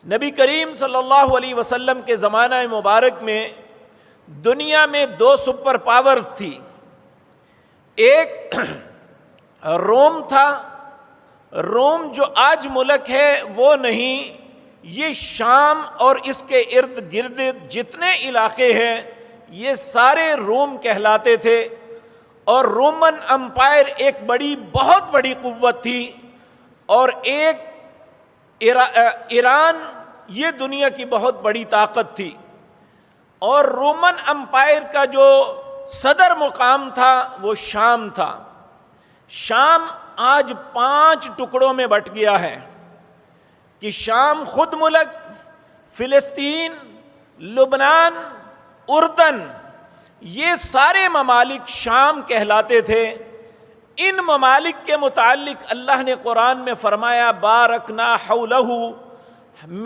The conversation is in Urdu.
نبی کریم صلی اللہ علیہ وسلم کے زمانہ مبارک میں دنیا میں دو سپر پاورز تھی. ایک روم تھا. روم جو آج ملک ہے وہ نہیں، یہ شام اور اس کے ارد گرد جتنے علاقے ہیں یہ سارے روم کہلاتے تھے. اور رومن امپائر ایک بہت بڑی قوت تھی. اور ایک ایران، یہ دنیا کی بہت بڑی طاقت تھی. اور رومن امپائر کا جو صدر مقام تھا وہ شام تھا. شام آج 5 ٹکڑوں میں بٹ گیا ہے کہ شام خود ملک، فلسطین، لبنان، اردن، یہ سارے ممالک شام کہلاتے تھے. ان ممالک کے متعلق اللہ نے قرآن میں فرمایا بارکنا حولہ،